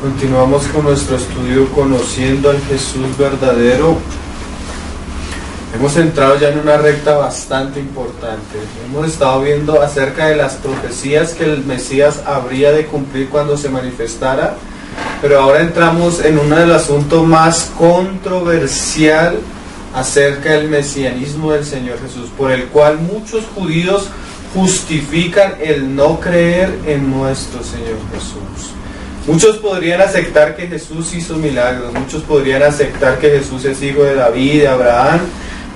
Continuamos con nuestro estudio conociendo al Jesús verdadero. Hemos entrado ya en una recta bastante importante. Hemos estado viendo acerca de las profecías que el Mesías habría de cumplir cuando se manifestara, pero ahora entramos en uno del asunto más controversial acerca del mesianismo del Señor Jesús, por el cual muchos judíos justifican el no creer en nuestro Señor Jesús. Muchos podrían aceptar que Jesús hizo milagros, muchos podrían aceptar que Jesús es hijo de David, de Abraham,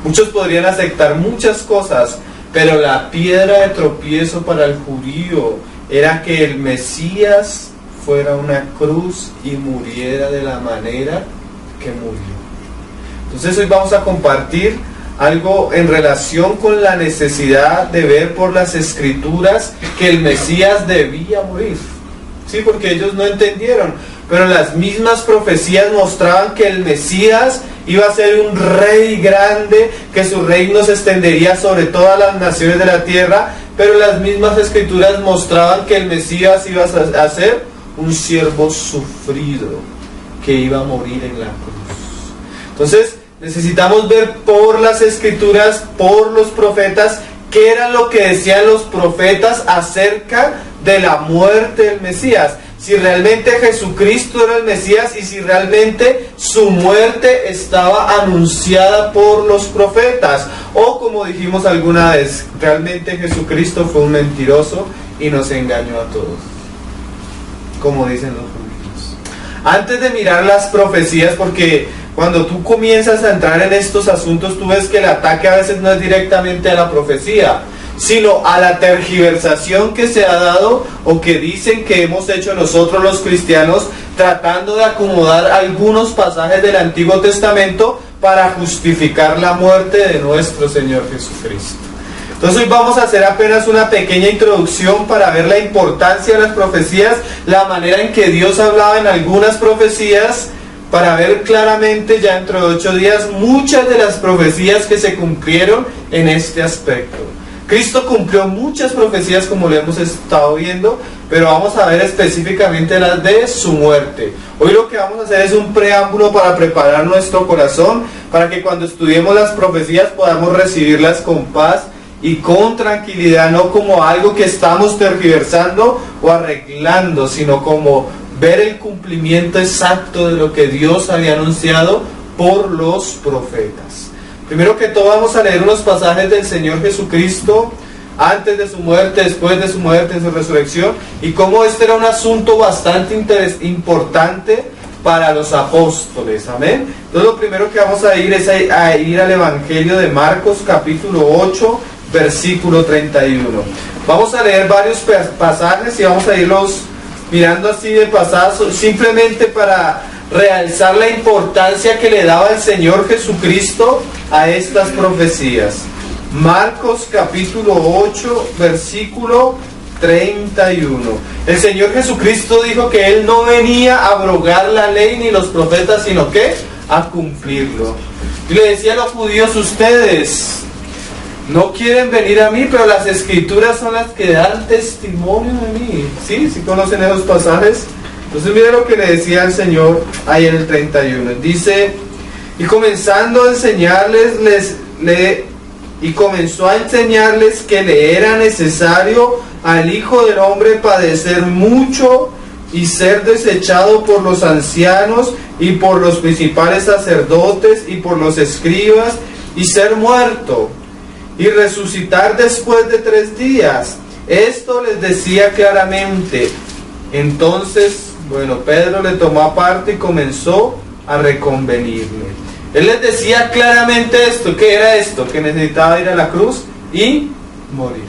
muchos podrían aceptar muchas cosas, pero la piedra de tropiezo para el judío era que el Mesías fuera una cruz y muriera de la manera que murió. Entonces hoy vamos a compartir algo en relación con la necesidad de ver por las Escrituras que el Mesías debía morir. Sí, porque ellos no entendieron, pero las mismas profecías mostraban que el Mesías iba a ser un rey grande, que su reino se extendería sobre todas las naciones de la tierra, pero las mismas Escrituras mostraban que el Mesías iba a ser un siervo sufrido, que iba a morir en la cruz. Entonces necesitamos ver por las Escrituras, por los profetas, qué era lo que decían los profetas acerca de la muerte del Mesías. Si realmente Jesucristo era el Mesías y si realmente su muerte estaba anunciada por los profetas. O como dijimos alguna vez, realmente Jesucristo fue un mentiroso y nos engañó a todos, como dicen los judíos. Antes de mirar las profecías, porque cuando tú comienzas a entrar en estos asuntos, tú ves que el ataque a veces no es directamente a la profecía, sino a la tergiversación que se ha dado o que dicen que hemos hecho nosotros los cristianos, tratando de acomodar algunos pasajes del Antiguo Testamento para justificar la muerte de nuestro Señor Jesucristo. Entonces hoy vamos a hacer apenas una pequeña introducción para ver la importancia de las profecías, la manera en que Dios hablaba en algunas profecías, para ver claramente ya dentro de 8 días muchas de las profecías que se cumplieron en este aspecto. Cristo cumplió muchas profecías como lo hemos estado viendo, pero vamos a ver específicamente las de su muerte. Hoy lo que vamos a hacer es un preámbulo para preparar nuestro corazón, para que cuando estudiemos las profecías podamos recibirlas con paz y con tranquilidad, no como algo que estamos tergiversando o arreglando, sino como ver el cumplimiento exacto de lo que Dios había anunciado por los profetas. Primero que todo vamos a leer unos pasajes del Señor Jesucristo antes de su muerte, después de su muerte, en su resurrección, y cómo este era un asunto bastante importante para los apóstoles. Amén. Entonces lo primero que vamos a ir es a ir al Evangelio de Marcos, capítulo 8, versículo 31. Vamos a leer varios pasajes y vamos a irlos mirando así de pasazo, simplemente para realzar la importancia que le daba el Señor Jesucristo a estas profecías. Marcos capítulo 8, versículo 31. El Señor Jesucristo dijo que Él no venía a abrogar la ley ni los profetas, sino que a cumplirlo. Y le decía a los judíos: ustedes no quieren venir a mí, pero las Escrituras son las que dan testimonio de mí. ¿Sí? ¿Sí conocen esos pasajes? Entonces mire lo que le decía el Señor ahí en el 31. Dice: y comenzando a enseñarles, comenzó a enseñarles que le era necesario al Hijo del Hombre padecer mucho y ser desechado por los ancianos y por los principales sacerdotes y por los escribas y ser muerto y resucitar después de 3 días. Esto les decía claramente. Entonces, Pedro le tomó aparte y comenzó a reconvenirle. Él les decía claramente esto. ¿Qué era esto? Que necesitaba ir a la cruz y morir.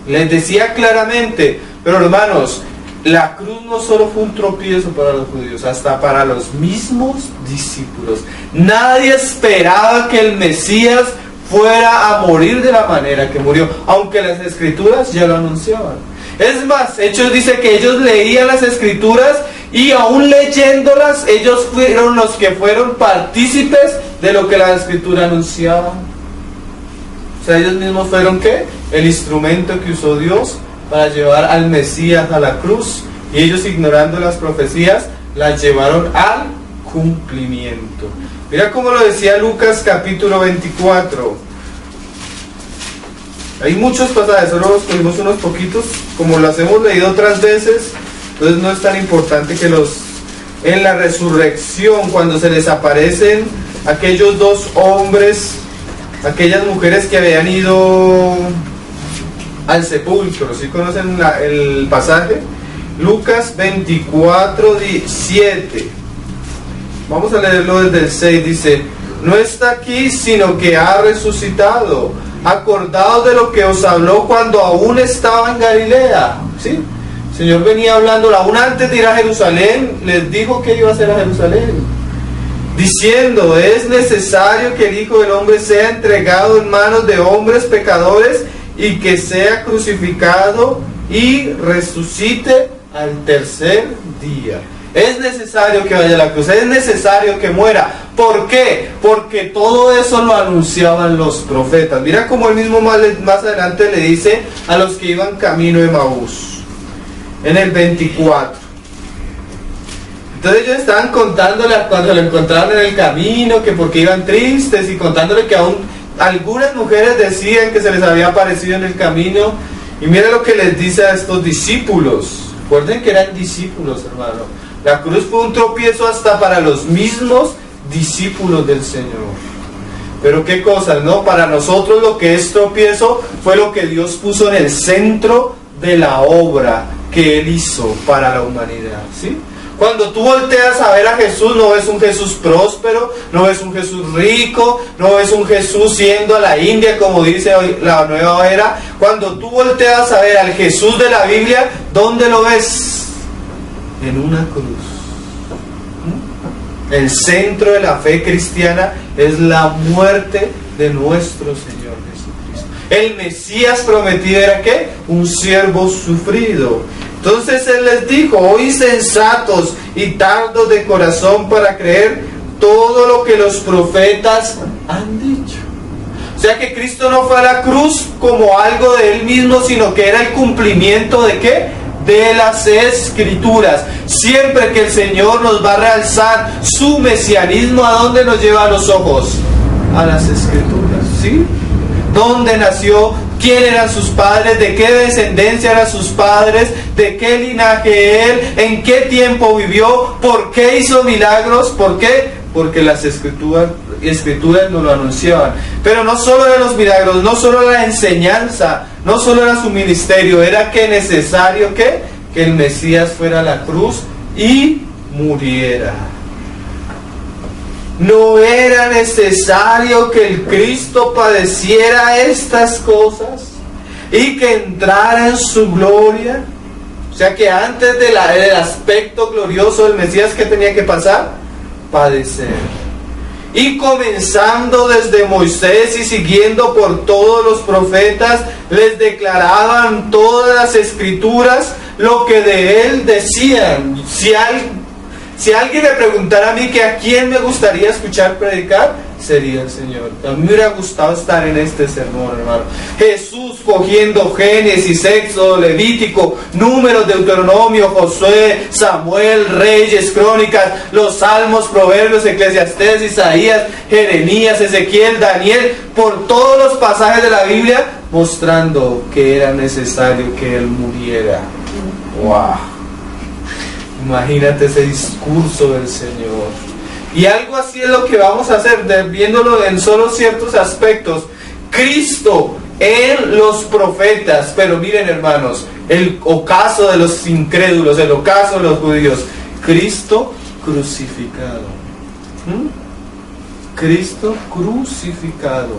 Les decía claramente. Pero hermanos, la cruz no solo fue un tropiezo para los judíos, hasta para los mismos discípulos. Nadie esperaba que el Mesías fuera a morir de la manera que murió, aunque las Escrituras ya lo anunciaban. Es más, Hechos dice que ellos leían las Escrituras y aún leyéndolas, ellos fueron los que fueron partícipes de lo que la Escritura anunciaba. O sea, ellos mismos fueron, ¿qué? El instrumento que usó Dios para llevar al Mesías a la cruz y ellos, ignorando las profecías, las llevaron al cumplimiento. Mira cómo lo decía Lucas capítulo 24. Hay muchos pasajes, solo los cogimos unos poquitos, como los hemos leído otras veces, entonces no es tan importante que en la resurrección, cuando se les aparecen aquellos dos hombres, aquellas mujeres que habían ido al sepulcro, ¿sí conocen el pasaje? Lucas 24, 7. Vamos a leerlo desde el 6, dice: no está aquí, sino que ha resucitado. Acordaos de lo que os habló cuando aún estaba en Galilea. ¿Sí? El Señor venía hablando aún antes de ir a Jerusalén, les dijo que iba a hacer a Jerusalén, diciendo: es necesario que el Hijo del Hombre sea entregado en manos de hombres pecadores y que sea crucificado y resucite al tercer día. Es necesario que vaya a la cruz, es necesario que muera. ¿Por qué? Porque todo eso lo anunciaban los profetas. Mira cómo él mismo más adelante le dice a los que iban camino de Emaús, en el 24. Entonces ellos estaban contándole cuando lo encontraron en el camino, que porque iban tristes, y contándole que aún algunas mujeres decían que se les había aparecido en el camino. Y mira lo que les dice a estos discípulos. Recuerden que eran discípulos, hermano. La cruz fue un tropiezo hasta para los mismos discípulos del Señor. Pero qué cosas, ¿no? Para nosotros lo que es tropiezo fue lo que Dios puso en el centro de la obra que Él hizo para la humanidad, ¿sí? Cuando tú volteas a ver a Jesús, no ves un Jesús próspero, no ves un Jesús rico, no ves un Jesús yendo a la India, como dice la Nueva Era. Cuando tú volteas a ver al Jesús de la Biblia, ¿dónde lo ves? En una cruz. El centro de la fe cristiana es la muerte de nuestro Señor Jesucristo. El Mesías prometido era ¿qué? Un siervo sufrido. Entonces Él les dijo: oí sensatos y tardos de corazón para creer todo lo que los profetas han dicho. O sea que Cristo no fue a la cruz como algo de Él mismo, sino que era el cumplimiento ¿de qué? De las Escrituras. Siempre que el Señor nos va a realzar su mesianismo, ¿a dónde nos lleva a los ojos? A las Escrituras, ¿sí? ¿Dónde nació? ¿Quién eran sus padres? ¿De qué descendencia eran sus padres? ¿De qué linaje él? ¿En qué tiempo vivió? ¿Por qué hizo milagros? ¿Por qué? Porque las Escrituras nos lo anunciaban. Pero no solo eran los milagros, no solo la enseñanza, no solo era su ministerio, era que necesario que el Mesías fuera a la cruz y muriera. ¿No era necesario que el Cristo padeciera estas cosas y que entrara en su gloria? O sea que antes del aspecto glorioso del Mesías, ¿qué tenía que pasar? Padecer. Y comenzando desde Moisés y siguiendo por todos los profetas, les declaraban todas las Escrituras lo que de él decían. Si alguien me preguntara a mí que a quién me gustaría escuchar predicar, sería el Señor. A mí me hubiera gustado estar en este sermón, hermano. Jesús cogiendo Génesis, Éxodo, Levítico, Números, Deuteronomio, Josué, Samuel, Reyes, Crónicas, los Salmos, Proverbios, Eclesiastés, Isaías, Jeremías, Ezequiel, Daniel, por todos los pasajes de la Biblia, mostrando que era necesario que Él muriera. ¡Wow! Imagínate ese discurso del Señor. Y algo así es lo que vamos a hacer, viéndolo en solo ciertos aspectos. Cristo en los profetas, pero miren, hermanos, el ocaso de los incrédulos, el ocaso de los judíos, Cristo crucificado. Cristo crucificado.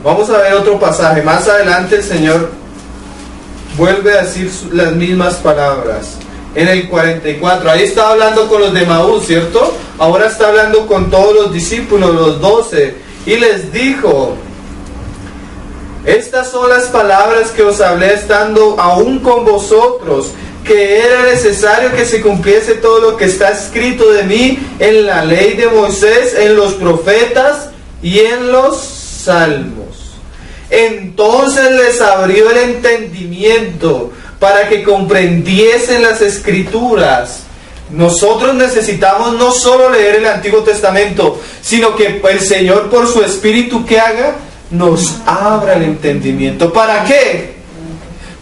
Vamos a ver otro pasaje. Más adelante el Señor vuelve a decir las mismas palabras. En el 44, ahí estaba hablando con los de Emaús, ¿cierto? Ahora está hablando con todos los discípulos, los 12, y les dijo: estas son las palabras que os hablé estando aún con vosotros, que era necesario que se cumpliese todo lo que está escrito de mí en la ley de Moisés, en los profetas y en los salmos. Entonces les abrió el entendimiento para que comprendiesen las Escrituras. Nosotros necesitamos no solo leer el Antiguo Testamento, sino que el Señor por su Espíritu que haga, nos abra el entendimiento. ¿Para qué?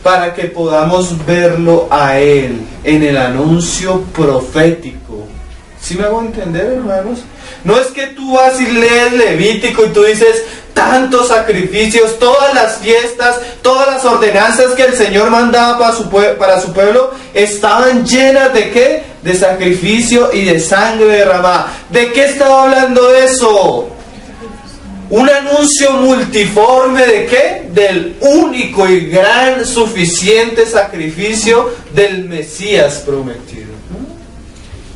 Para que podamos verlo a Él en el anuncio profético. ¿Sí me hago entender, hermanos? No es que tú vas y lees Levítico y tú dices, tantos sacrificios, todas las fiestas, todas las ordenanzas que el Señor mandaba para su pueblo, estaban llenas ¿de qué? De sacrificio y de sangre derramada. ¿De qué estaba hablando eso? Un anuncio multiforme ¿de qué? Del único y gran suficiente sacrificio del Mesías prometido.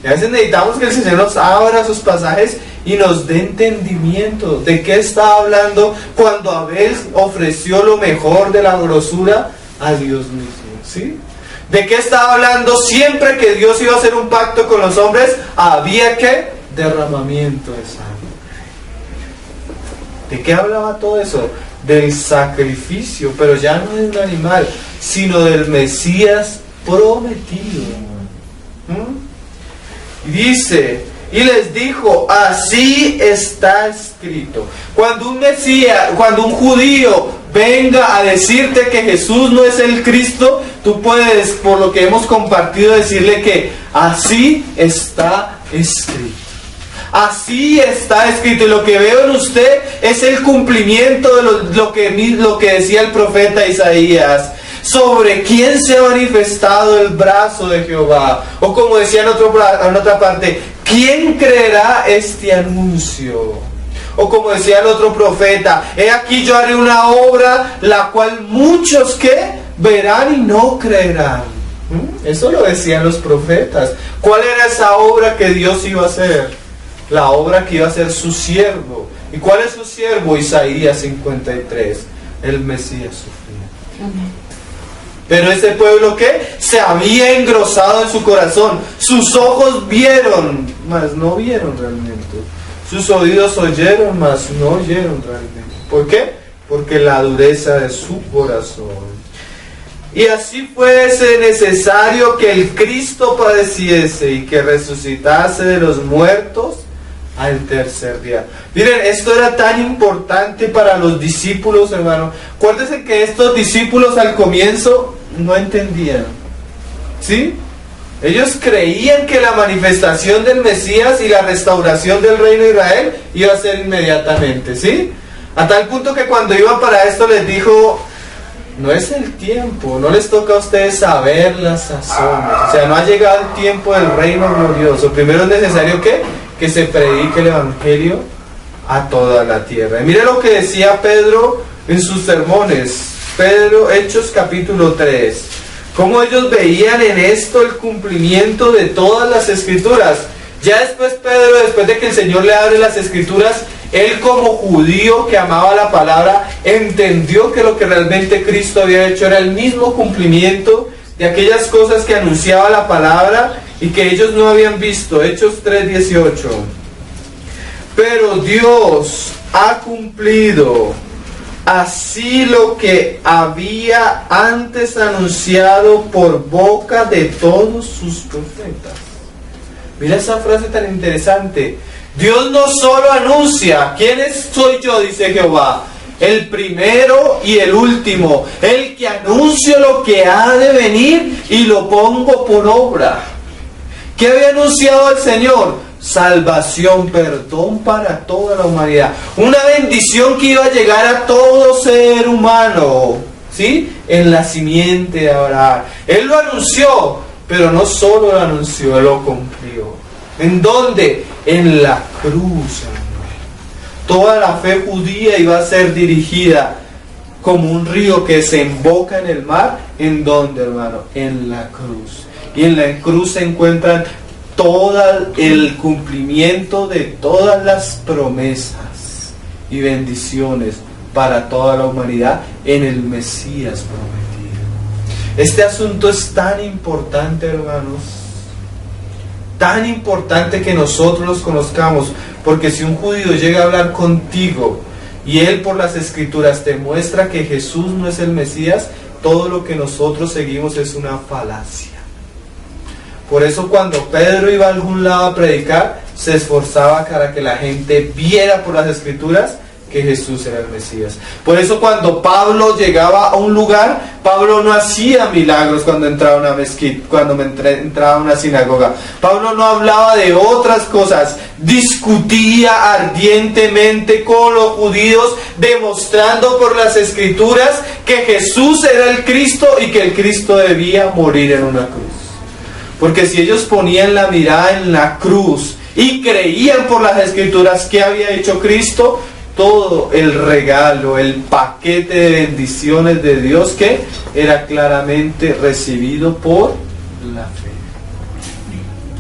Y a veces necesitamos que el Señor nos abra sus pasajes y nos dé entendimiento de qué está hablando cuando Abel ofreció lo mejor de la grosura a Dios mismo, ¿sí? ¿De qué estaba hablando? Siempre que Dios iba a hacer un pacto con los hombres, había que derramamiento de sangre. ¿De qué hablaba todo eso? Del sacrificio, pero ya no de un animal, sino del Mesías prometido. Y dice, y les dijo, así está escrito. Cuando un Mesías, cuando un judío venga a decirte que Jesús no es el Cristo, tú puedes, por lo que hemos compartido, decirle que así está escrito. Así está escrito. Y lo que veo en usted es el cumplimiento de lo que decía el profeta Isaías. Sobre quién se ha manifestado el brazo de Jehová. O como decía en otra parte, ¿quién creerá este anuncio? O como decía el otro profeta, he aquí yo haré una obra la cual muchos que verán y no creerán. Eso lo decían los profetas. ¿Cuál era esa obra que Dios iba a hacer? La obra que iba a hacer su siervo. ¿Y cuál es su siervo? Isaías 53. El Mesías sufría. Amén. Pero ese pueblo que se había engrosado en su corazón, sus ojos vieron, mas no vieron realmente. Sus oídos oyeron, mas no oyeron realmente. ¿Por qué? Porque la dureza de su corazón. Y así fuese necesario que el Cristo padeciese y que resucitase de los muertos al tercer día. Miren, esto era tan importante para los discípulos, hermano. Acuérdense que estos discípulos al comienzo no entendían, ¿sí? Ellos creían que la manifestación del Mesías y la restauración del reino de Israel iba a ser inmediatamente, ¿sí? A tal punto que cuando iban para esto les dijo, no es el tiempo, no les toca a ustedes saber las sazones, o sea, no ha llegado el tiempo del reino glorioso. Primero es necesario que se predique el evangelio a toda la tierra. Y mire lo que decía Pedro en sus sermones. Pedro, Hechos capítulo 3. Cómo ellos veían en esto el cumplimiento de todas las Escrituras. Ya después Pedro, después de que el Señor le abre las Escrituras, él como judío que amaba la palabra, entendió que lo que realmente Cristo había hecho era el mismo cumplimiento de aquellas cosas que anunciaba la palabra y que ellos no habían visto. Hechos 3:18. Pero Dios ha cumplido así lo que había antes anunciado por boca de todos sus profetas. Mira esa frase tan interesante. Dios no solo anuncia, ¿quién soy yo? Dice Jehová, el primero y el último, el que anuncio lo que ha de venir y lo pongo por obra. ¿Qué había anunciado el Señor? Salvación, perdón para toda la humanidad. Una bendición que iba a llegar a todo ser humano, ¿sí? En la simiente de Abraham. Él lo anunció, pero no solo lo anunció, Él lo cumplió. ¿En dónde? En la cruz, hermano. Toda la fe judía iba a ser dirigida como un río que se emboca en el mar. ¿En dónde, hermano? En la cruz. Y en la cruz se encuentran todo el cumplimiento de todas las promesas y bendiciones para toda la humanidad en el Mesías prometido. Este asunto es tan importante, hermanos, tan importante que nosotros los conozcamos, porque si un judío llega a hablar contigo y él por las Escrituras te muestra que Jesús no es el Mesías, todo lo que nosotros seguimos es una falacia. Por eso cuando Pedro iba a algún lado a predicar, se esforzaba para que la gente viera por las Escrituras que Jesús era el Mesías. Por eso cuando Pablo llegaba a un lugar, Pablo no hacía milagros cuando entraba a una mezquita, entraba a una sinagoga. Pablo no hablaba de otras cosas, discutía ardientemente con los judíos, demostrando por las Escrituras que Jesús era el Cristo y que el Cristo debía morir en una cruz. Porque si ellos ponían la mirada en la cruz y creían por las Escrituras que había hecho Cristo, todo el regalo, el paquete de bendiciones de Dios que era claramente recibido por la fe.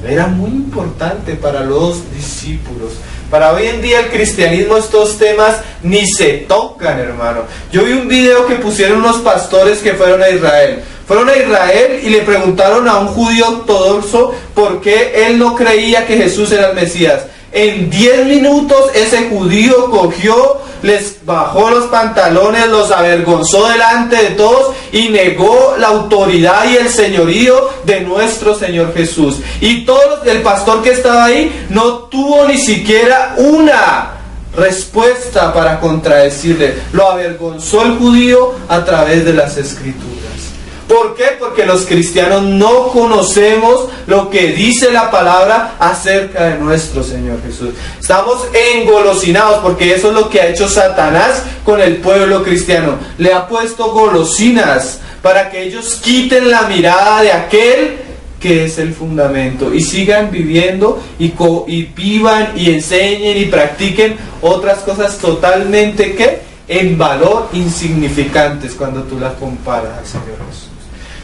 Era muy importante para los discípulos. Para hoy en día el cristianismo, estos temas ni se tocan, hermano. Yo vi un video que pusieron unos pastores que fueron a Israel. Fueron a Israel y le preguntaron a un judío ortodoxo por qué él no creía que Jesús era el Mesías. En 10 minutos ese judío cogió, les bajó los pantalones, los avergonzó delante de todos y negó la autoridad y el señorío de nuestro Señor Jesús. Y el pastor que estaba ahí no tuvo ni siquiera una respuesta para contradecirle. Lo avergonzó el judío a través de las Escrituras. ¿Por qué? Porque los cristianos no conocemos lo que dice la palabra acerca de nuestro Señor Jesús. Estamos engolosinados porque eso es lo que ha hecho Satanás con el pueblo cristiano. Le ha puesto golosinas para que ellos quiten la mirada de aquel que es el fundamento y sigan viviendo y vivan y enseñen y practiquen otras cosas totalmente que en valor insignificantes cuando tú las comparas al Señor Jesús.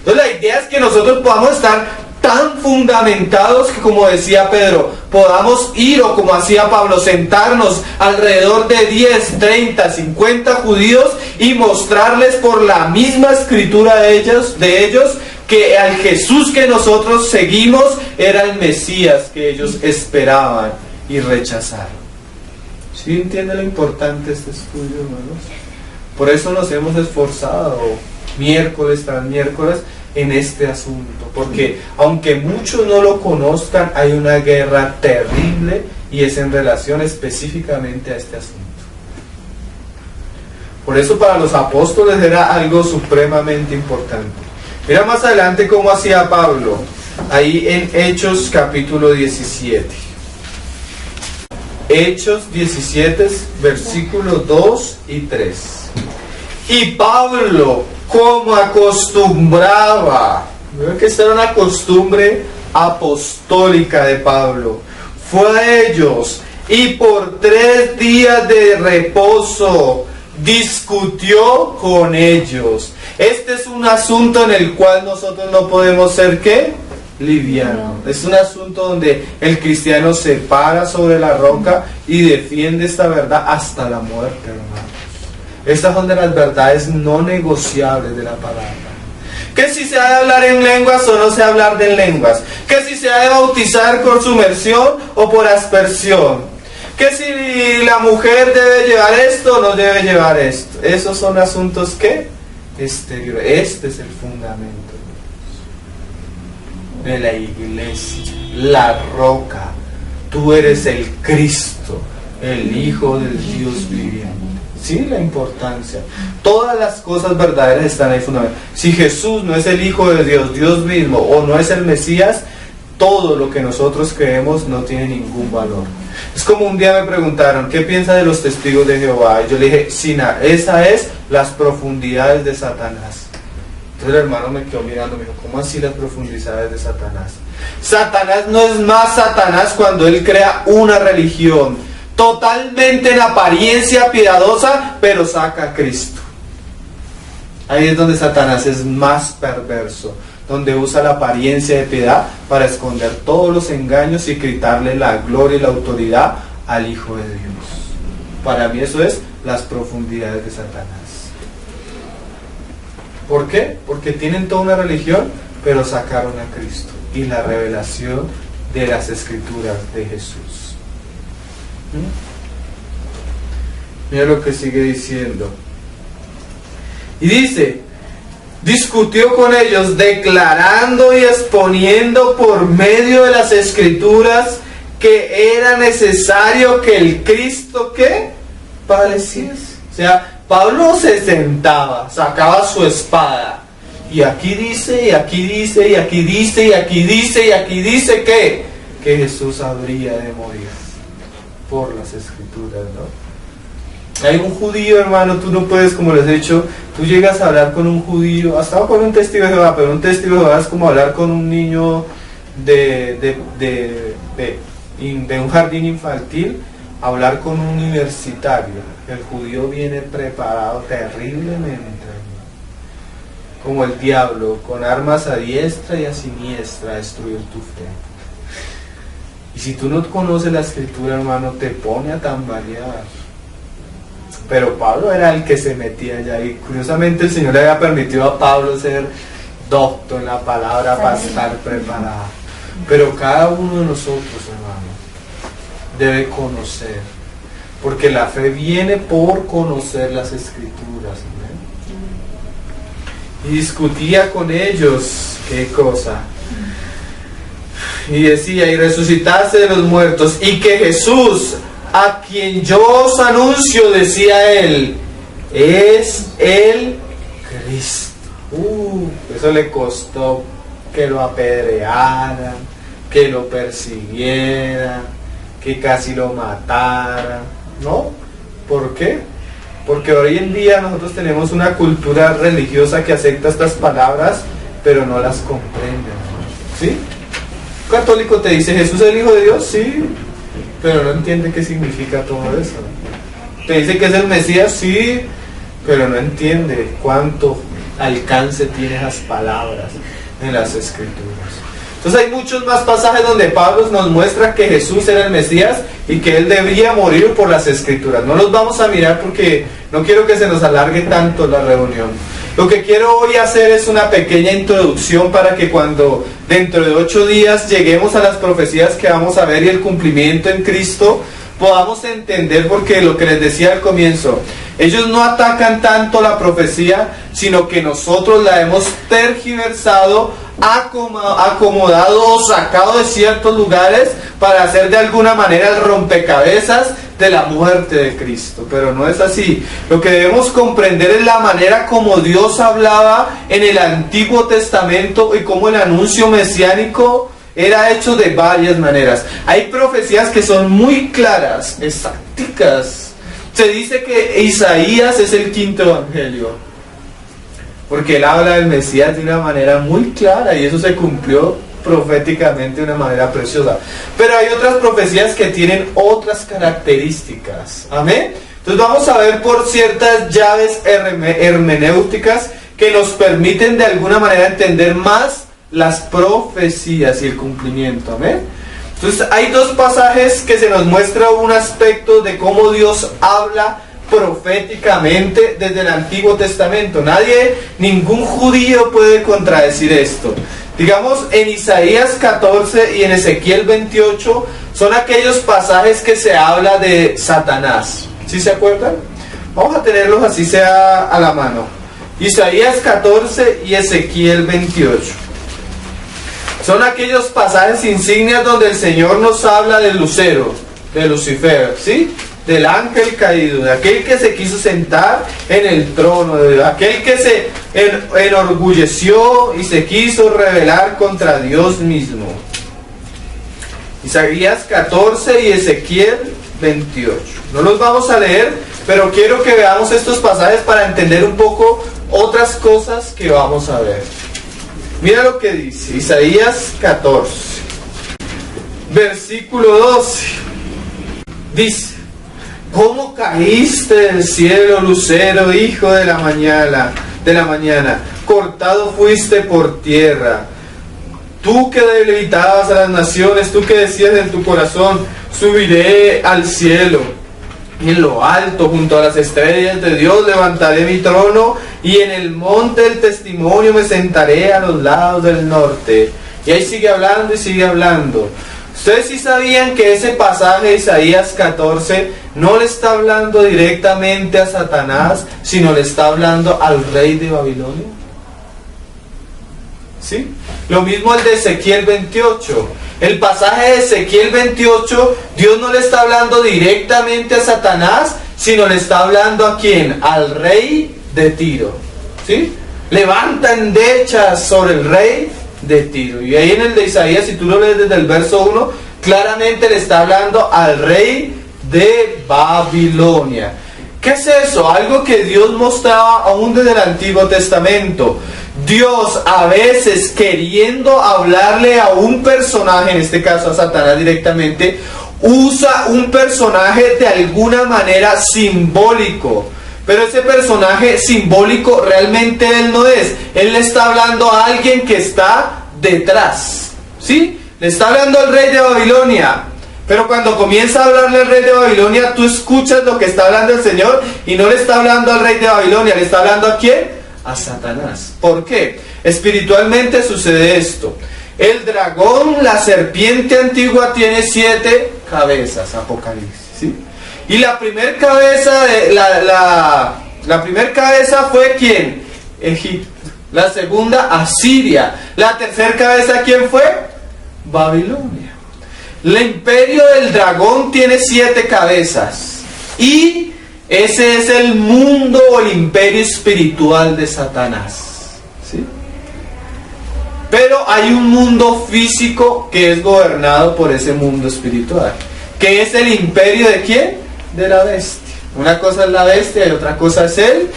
Entonces la idea es que nosotros podamos estar tan fundamentados que, como decía Pedro, podamos ir, o como hacía Pablo, sentarnos alrededor de 10, 30, 50 judíos y mostrarles por la misma escritura de ellos que al Jesús que nosotros seguimos era el Mesías que ellos esperaban y rechazaron. ¿Sí entiende lo importante este estudio, hermanos? Por eso nos hemos esforzado miércoles tras miércoles en este asunto, porque aunque muchos no lo conozcan, hay una guerra terrible y es en relación específicamente a este asunto. Por eso para los apóstoles era algo supremamente importante. Mira más adelante cómo hacía Pablo, ahí en Hechos capítulo 17. Hechos 17, versículos 2 y 3. Y Pablo, como acostumbraba, veo que esta era una costumbre apostólica de Pablo, fue a ellos y por 3 días de reposo discutió con ellos. Este es un asunto en el cual nosotros no podemos ser ¿qué? Liviano. Es un asunto donde el cristiano se para sobre la roca y defiende esta verdad hasta la muerte, hermano. Estas son de las verdades no negociables de la palabra. Que si se ha de hablar en lenguas o no se ha de hablar de lenguas. Que si se ha de bautizar por sumersión o por aspersión. Que si la mujer debe llevar esto o no debe llevar esto. Esos son asuntos que exteriores. Este es el fundamento de la iglesia, la roca. Tú eres el Cristo, el Hijo del Dios viviente. Sí, la importancia. Todas las cosas verdaderas están ahí fundamentadas. Si Jesús no es el Hijo de Dios, Dios mismo, o no es el Mesías, todo lo que nosotros creemos no tiene ningún valor. Es como un día me preguntaron, ¿qué piensa de los testigos de Jehová? Y yo le dije, Sina, esa es las profundidades de Satanás. Entonces el hermano me quedó mirando, me dijo, ¿cómo así las profundidades de Satanás? Satanás no es más Satanás cuando él crea una religión totalmente en apariencia piadosa, pero saca a Cristo. Ahí es donde Satanás es más perverso, donde usa la apariencia de piedad para esconder todos los engaños y quitarle la gloria y la autoridad al Hijo de Dios. Para mí eso es las profundidades de Satanás. ¿Por qué? Porque tienen toda una religión, pero sacaron a Cristo y la revelación de las Escrituras de Jesús. Mira lo que sigue diciendo. Y dice, discutió con ellos, declarando y exponiendo por medio de las Escrituras que era necesario que el Cristo, ¿qué? Padeciese. O sea, Pablo se sentaba, sacaba su espada, y aquí dice, y aquí dice, y aquí dice, y aquí dice, y aquí dice que Jesús habría de morir por las Escrituras, ¿no? Hay un judío, hermano, tú no puedes, como les he dicho, tú llegas a hablar con un judío, hasta con un testigo de Jehová, pero un testigo de Jehová es como hablar con un niño de un jardín infantil, hablar con un universitario. El judío viene preparado terriblemente, como el diablo, con armas a diestra y a siniestra, a destruir tu fe. Y si tú no conoces la Escritura, hermano, te pone a tambalear. Pero Pablo era el que se metía allá, y curiosamente el Señor le había permitido a Pablo ser docto en la palabra para estar preparado. Pero cada uno de nosotros, hermano, debe conocer, porque la fe viene por conocer las Escrituras. ¿no? Y discutía con ellos, qué cosa, y decía, y resucitase de los muertos, y que Jesús, a quien yo os anuncio, decía él, es el Cristo. Eso le costó que lo apedrearan, que lo persiguieran, que casi lo mataran, ¿no? ¿Por qué? Porque hoy en día nosotros tenemos una cultura religiosa que acepta estas palabras, pero no las comprende, ¿sí? Un católico te dice, ¿Jesús es el Hijo de Dios? Sí, pero no entiende qué significa todo eso. Te dice que es el Mesías, sí, pero no entiende cuánto alcance tiene esas palabras en las Escrituras. Entonces hay muchos más pasajes donde Pablo nos muestra que Jesús era el Mesías y que Él debía morir por las Escrituras. No los vamos a mirar porque no quiero que se nos alargue tanto la reunión. Lo que quiero hoy hacer es una pequeña introducción para que cuando dentro de 8 días lleguemos a las profecías que vamos a ver y el cumplimiento en Cristo, podamos entender, porque lo que les decía al comienzo, ellos no atacan tanto la profecía, sino que nosotros la hemos tergiversado, acomodado o sacado de ciertos lugares para hacer de alguna manera el rompecabezas de la muerte de Cristo. Pero no es así. Lo que debemos comprender es la manera como Dios hablaba en el Antiguo Testamento y cómo el anuncio mesiánico era hecho de varias maneras. Hay profecías que son muy claras, exactas. Se dice que Isaías es el quinto evangelio, porque él habla del Mesías de una manera muy clara y eso se cumplió proféticamente de una manera preciosa. Pero hay otras profecías que tienen otras características. Amén. Entonces vamos a ver por ciertas llaves hermenéuticas que nos permiten de alguna manera entender más las profecías y el cumplimiento. Amén. Entonces hay 2 pasajes que se nos muestra un aspecto de cómo Dios habla proféticamente desde el Antiguo Testamento. Ningún judío puede contradecir esto. Digamos, en Isaías 14 y en Ezequiel 28 son aquellos pasajes que se habla de Satanás. ¿Sí se acuerdan? Vamos a tenerlos así sea a la mano. Isaías 14 y Ezequiel 28. Son aquellos pasajes insignias donde el Señor nos habla del lucero, de Lucifer, ¿sí? Del ángel caído, de aquel que se quiso sentar en el trono, de aquel que se enorgulleció y se quiso rebelar contra Dios mismo. Isaías 14 y Ezequiel 28. No los vamos a leer, pero quiero que veamos estos pasajes para entender un poco otras cosas que vamos a ver. Mira lo que dice Isaías 14, versículo 12. Dice: ¿Cómo caíste del cielo, lucero, hijo de la mañana? Cortado fuiste por tierra. Tú que debilitabas a las naciones, tú que decías en tu corazón: subiré al cielo, y en lo alto, junto a las estrellas de Dios, levantaré mi trono, y en el monte del testimonio me sentaré a los lados del norte. Y ahí sigue hablando y sigue hablando. Ustedes sí sabían que ese pasaje de Isaías 14 no le está hablando directamente a Satanás, sino le está hablando al rey de Babilonia. ¿sí? Lo mismo el de Ezequiel 28. El pasaje de Ezequiel 28, Dios no le está hablando directamente a Satanás, sino le está hablando ¿a quién? Al rey de Tiro, ¿sí? Levanta endechas sobre el rey de Tiro. Y ahí en el de Isaías, si tú lo lees desde el verso 1, claramente le está hablando al rey de Babilonia. ¿Qué es eso? Algo que Dios mostraba aún desde el Antiguo Testamento. Dios a veces queriendo hablarle a un personaje, en este caso a Satanás directamente, usa un personaje de alguna manera simbólico. Pero ese personaje simbólico realmente él no es. Él le está hablando a alguien que está detrás, ¿sí? Le está hablando al rey de Babilonia. Pero cuando comienza a hablarle al rey de Babilonia, tú escuchas lo que está hablando el Señor y no le está hablando al rey de Babilonia. ¿Le está hablando a quién? A Satanás. ¿Por qué? Espiritualmente sucede esto. El dragón, la serpiente antigua, tiene 7 cabezas, Apocalipsis, ¿sí? Y la primer cabeza la primer cabeza fue ¿quién? Egipto. La segunda, Asiria. La tercera cabeza, ¿quién fue? Babilonia. El imperio del dragón tiene 7 cabezas. Y ese es el mundo o el imperio espiritual de Satanás, ¿sí? Pero hay un mundo físico que es gobernado por ese mundo espiritual, que es el imperio de ¿quién? De la bestia. Una cosa es la bestia y otra cosa es el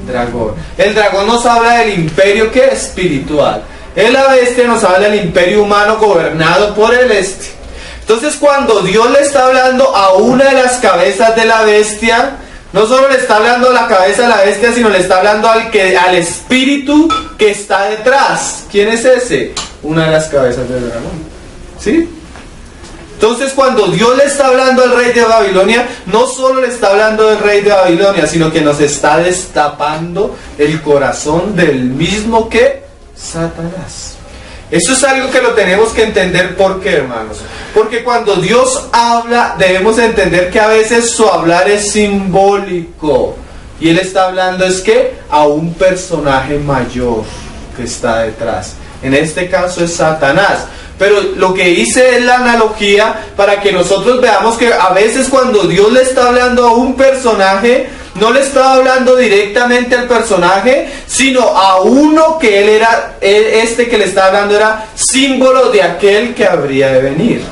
dragón. El dragón nos habla del imperio que es espiritual. La bestia nos habla del imperio humano gobernado por el este. Entonces cuando Dios le está hablando a una de las cabezas de la bestia, no solo le está hablando a la cabeza de la bestia, sino le está hablando al espíritu que está detrás. ¿Quién es ese? Una de las cabezas del dragón, ¿sí? Entonces cuando Dios le está hablando al rey de Babilonia, no solo le está hablando del rey de Babilonia, sino que nos está destapando el corazón del mismo que Satanás. Eso es algo que lo tenemos que entender. ¿Por qué, hermanos? Porque cuando Dios habla, debemos entender que a veces su hablar es simbólico. Y Él está hablando es que a un personaje mayor que está detrás. En este caso es Satanás. Pero lo que hice es la analogía para que nosotros veamos que a veces cuando Dios le está hablando a un personaje, no le estaba hablando directamente al personaje, sino a uno que él era, este que le está hablando era símbolo de aquel que habría de venir.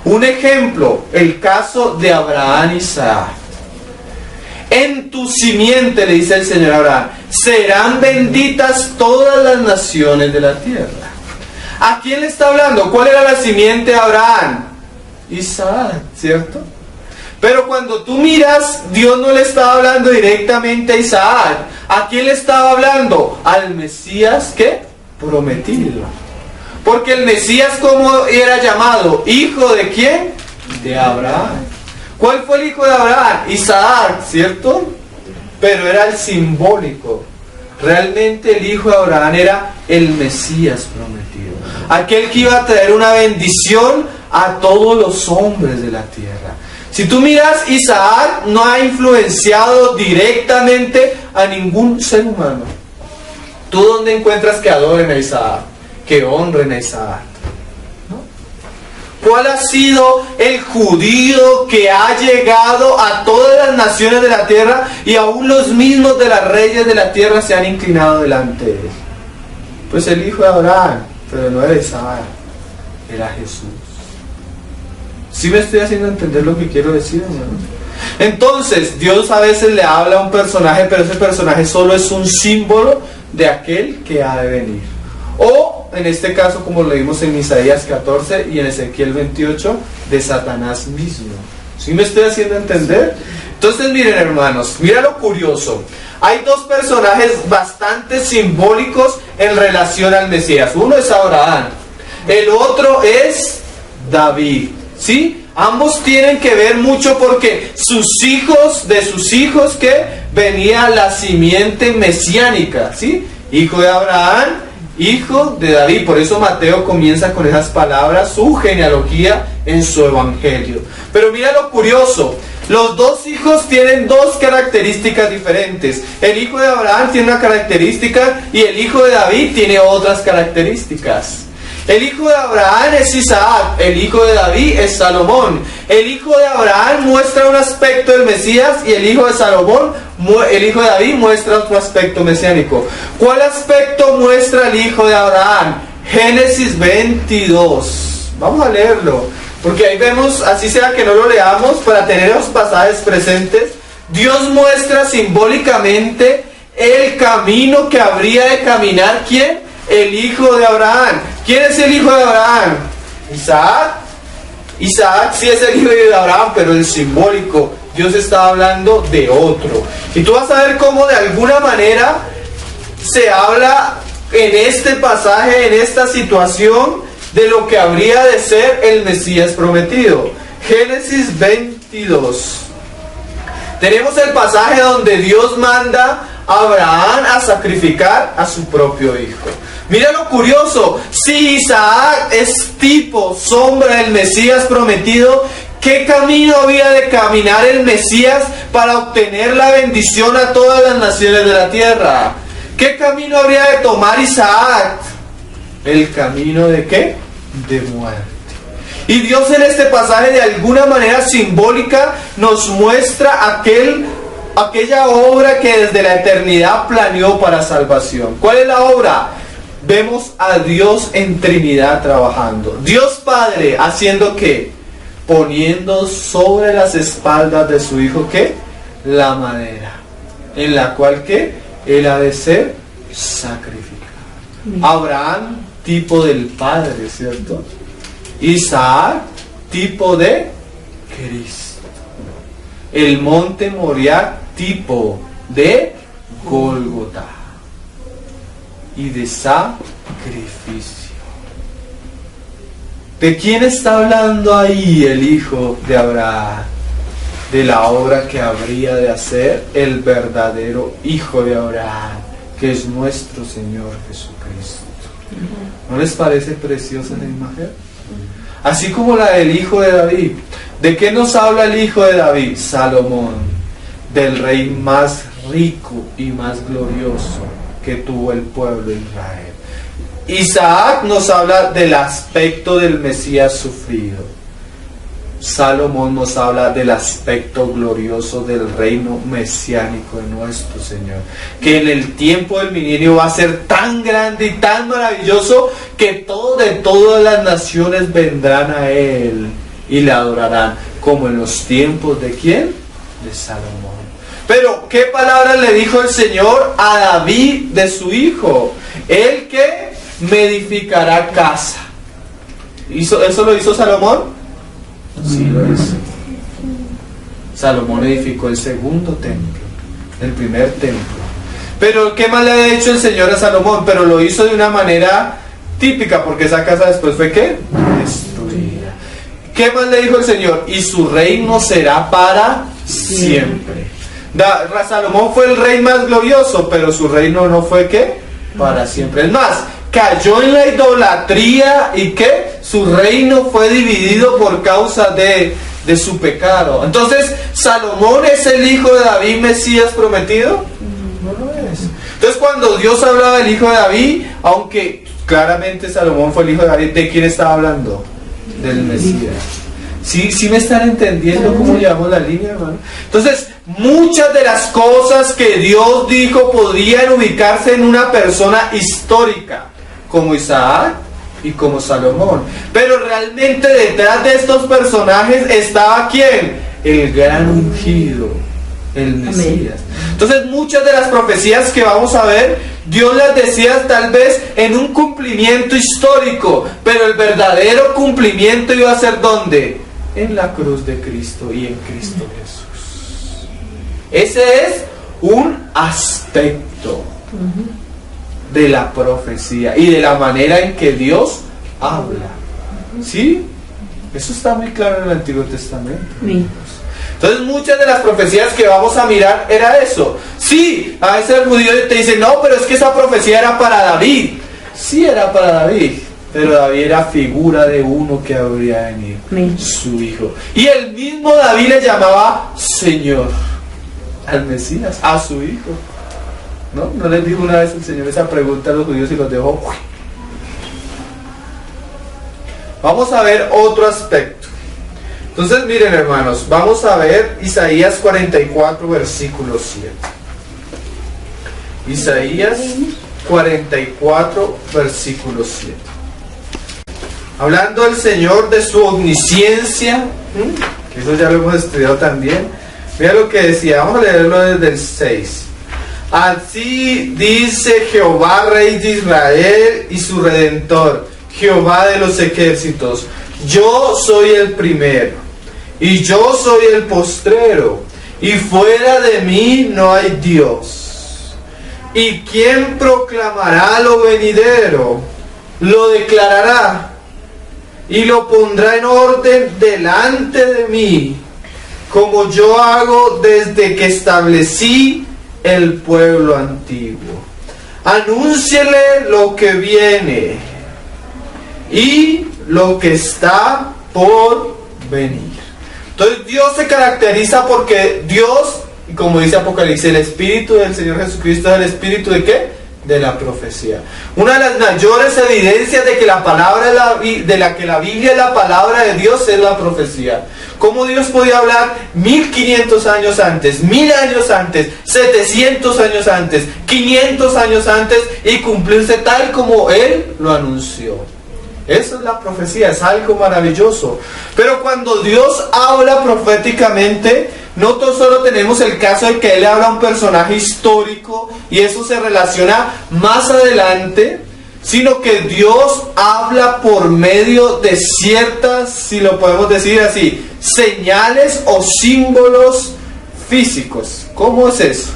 Un ejemplo, el caso de Abraham y Sara. En tu simiente, le dice el Señor a Abraham, serán benditas todas las naciones de la tierra. ¿A quién le está hablando? ¿Cuál era la simiente de Abraham? Isaac, ¿cierto? Pero cuando tú miras, Dios no le estaba hablando directamente a Isaac. ¿A quién le estaba hablando? Al Mesías, ¿qué? Prometido. Porque el Mesías, ¿cómo era llamado? ¿Hijo de quién? De Abraham. ¿Cuál fue el hijo de Abraham? Isaac, ¿cierto? Pero era el simbólico. Realmente el hijo de Abraham era el Mesías prometido. Aquel que iba a traer una bendición a todos los hombres de la tierra. Si tú miras, Isaac no ha influenciado directamente a ningún ser humano. ¿Tú dónde encuentras que adoren a Isaac? Que honren a Isaac, ¿no? ¿Cuál ha sido el judío que ha llegado a todas las naciones de la tierra y aún los mismos de las reyes de la tierra se han inclinado delante de él? Pues el hijo de Abraham, pero no era Isaac, era Jesús. ¿Sí me estoy haciendo entender lo que quiero decir, hermano? Entonces, Dios a veces le habla a un personaje, pero ese personaje solo es un símbolo de aquel que ha de venir. O, en este caso, como lo vimos en Isaías 14 y en Ezequiel 28, de Satanás mismo. ¿Sí me estoy haciendo entender? Entonces, miren, hermanos, mira lo curioso. Hay dos personajes bastante simbólicos en relación al Mesías. Uno es Abraham, el otro es David. ¿Sí? Ambos tienen que ver mucho porque sus hijos, de sus hijos que venía la simiente mesiánica, ¿sí? Hijo de Abraham, hijo de David. Por eso Mateo comienza con esas palabras, su genealogía en su evangelio. Pero mira lo curioso, Los dos hijos tienen dos características diferentes. El hijo de Abraham tiene una característica y el hijo de David tiene otras características. El hijo de Abraham es Isaac, el hijo de David es Salomón. El hijo de Abraham muestra un aspecto del Mesías y el hijo de Salomón, el hijo de David muestra otro aspecto mesiánico. ¿Cuál aspecto muestra el hijo de Abraham? Génesis 22. Vamos a leerlo, porque ahí vemos, así sea que no lo leamos, para tener los pasajes presentes. Dios muestra simbólicamente el camino que habría de caminar, ¿quién? El hijo de Abraham. ¿Quién es el hijo de Abraham? Isaac. Isaac sí es el hijo de Abraham, pero el simbólico. Dios está hablando de otro. Y tú vas a ver cómo de alguna manera se habla en este pasaje, en esta situación, de lo que habría de ser el Mesías prometido. Génesis 22. Tenemos el pasaje donde Dios manda a Abraham a sacrificar a su propio hijo. Mira lo curioso, si Isaac es tipo, sombra del Mesías prometido, ¿qué camino había de caminar el Mesías para obtener la bendición a todas las naciones de la tierra? ¿Qué camino habría de tomar Isaac? ¿El camino de qué? De muerte. Y Dios en este pasaje de alguna manera simbólica nos muestra aquella obra que desde la eternidad planeó para salvación. ¿Cuál es la obra? Vemos a Dios en Trinidad trabajando. Dios Padre haciendo ¿qué? Poniendo sobre las espaldas de su Hijo ¿qué? La madera, en la cual ¿qué? Él ha de ser sacrificado. Abraham, tipo del Padre, ¿cierto? Isaac, tipo de Cristo. El monte Moriah, tipo de Gólgota y de sacrificio. ¿De quién está hablando ahí el hijo de Abraham? De la obra que habría de hacer el verdadero hijo de Abraham, que es nuestro Señor Jesucristo. ¿No les parece preciosa la imagen? Así como la del hijo de David. ¿De qué nos habla el hijo de David? Salomón, del rey más rico y más glorioso que tuvo el pueblo de Israel. Isaac nos habla del aspecto del Mesías sufrido. Salomón nos habla del aspecto glorioso del reino mesiánico de nuestro Señor, que en el tiempo del milenio va a ser tan grande y tan maravilloso que de todas las naciones vendrán a Él y le adorarán, como en los tiempos de ¿quién? De Salomón. Pero ¿qué palabras le dijo el Señor a David de su hijo? El que me edificará casa. ¿Eso lo hizo Salomón? Sí, lo hizo. Salomón edificó el segundo templo, el primer templo. Pero ¿qué más le ha hecho el Señor a Salomón? Pero lo hizo de una manera típica, porque esa casa después fue ¿qué? Destruida. ¿Qué más le dijo el Señor? Y su reino será para siempre. Salomón fue el rey más glorioso, pero su reino no fue ¿qué? Para siempre. Es más, cayó en la idolatría y ¿qué? Su reino fue dividido por causa de su pecado. Entonces, ¿Salomón es el hijo de David, Mesías prometido? No lo es. Entonces, cuando Dios hablaba del hijo de David, aunque claramente Salomón fue el hijo de David, ¿de quién estaba hablando? Del Mesías. ¿Sí me están entendiendo cómo llevamos la línea, hermano? Entonces, muchas de las cosas que Dios dijo podrían ubicarse en una persona histórica, como Isaac y como Salomón. Pero realmente detrás de estos personajes estaba ¿quién? El gran ungido, el Mesías. Entonces, muchas de las profecías que vamos a ver, Dios las decía tal vez en un cumplimiento histórico, pero el verdadero cumplimiento iba a ser ¿dónde? En la cruz de Cristo y en Cristo Jesús. Ese es un aspecto de la profecía y de la manera en que Dios habla. ¿Sí? Eso está muy claro en el Antiguo Testamento. Entonces, muchas de las profecías que vamos a mirar era eso. Sí, a veces el judío te dice, no, pero es que esa profecía era para David. Sí, era para David, pero David era figura de uno que habría de venir, su hijo. Y el mismo David le llamaba Señor al Mesías, a su hijo. ¿No les dijo una vez el Señor esa pregunta a los judíos y los dejó? Vamos a ver otro aspecto. Entonces miren, hermanos, vamos a ver Isaías 44 versículo 7. Isaías 44 versículo 7. Hablando el Señor de su omnisciencia, que eso ya lo hemos estudiado también. Mira lo que decía, vamos a leerlo desde el 6. Así dice Jehová, Rey de Israel y su Redentor, Jehová de los ejércitos: yo soy el primero y yo soy el postrero, y fuera de mí no hay Dios. ¿Y quién proclamará lo venidero? Lo declarará y lo pondrá en orden delante de mí, como yo hago desde que establecí el pueblo antiguo. Anúnciele lo que viene y lo que está por venir. Entonces Dios se caracteriza porque Dios, y como dice Apocalipsis, el Espíritu del Señor Jesucristo es el Espíritu ¿de qué? De la profecía. Una de las mayores evidencias de que la palabra de la Biblia es la palabra de Dios es la profecía. ¿Cómo Dios podía hablar 1500 años antes, 1000 años antes, 700 años antes, 500 años antes y cumplirse tal como Él lo anunció? Eso es la profecía, es algo maravilloso. Pero cuando Dios habla proféticamente, no solo tenemos el caso de que Él habla a un personaje histórico y eso se relaciona más adelante, sino que Dios habla por medio de ciertas, si lo podemos decir así, señales o símbolos físicos. ¿Cómo es eso?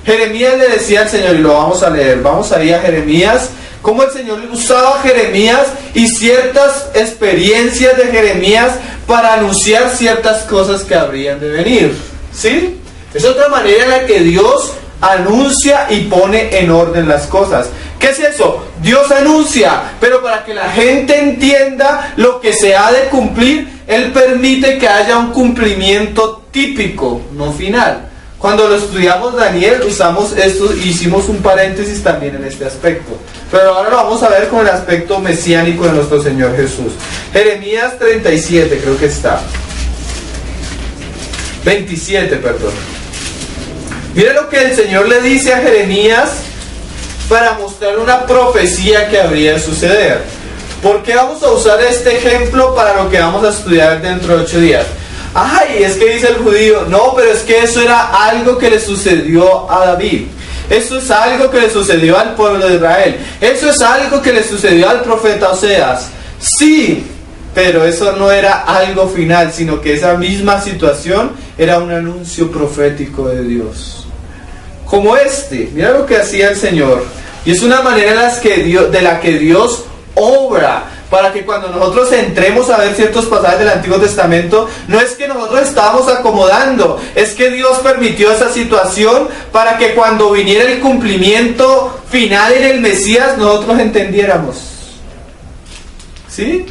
Jeremías le decía al Señor, y lo vamos a leer, vamos a ir a Jeremías, cómo el Señor usaba a Jeremías y ciertas experiencias de Jeremías para anunciar ciertas cosas que habrían de venir. ¿Sí? Es otra manera en la que Dios anuncia y pone en orden las cosas. ¿Qué es eso? Dios anuncia, pero para que la gente entienda lo que se ha de cumplir, Él permite que haya un cumplimiento típico, no final. Cuando lo estudiamos Daniel, usamos esto, hicimos un paréntesis también en este aspecto. Pero ahora lo vamos a ver con el aspecto mesiánico de nuestro Señor Jesús. Jeremías 37, creo que está. 27, perdón. Mire lo que el Señor le dice a Jeremías para mostrar una profecía que habría de suceder. ¿Por qué vamos a usar este ejemplo para lo que vamos a estudiar dentro de 8 días? Ay, es que dice el judío, no, pero es que eso era algo que le sucedió a David. Eso es algo que le sucedió al pueblo de Israel. Eso es algo que le sucedió al profeta Oseas. Sí, pero eso no era algo final, sino que esa misma situación era un anuncio profético de Dios. Como este, mira lo que hacía el Señor. Y es una manera de la que Dios obra, para que cuando nosotros entremos a ver ciertos pasajes del Antiguo Testamento, no es que nosotros estábamos acomodando, es que Dios permitió esa situación para que cuando viniera el cumplimiento final en el Mesías, nosotros entendiéramos. ¿Sí?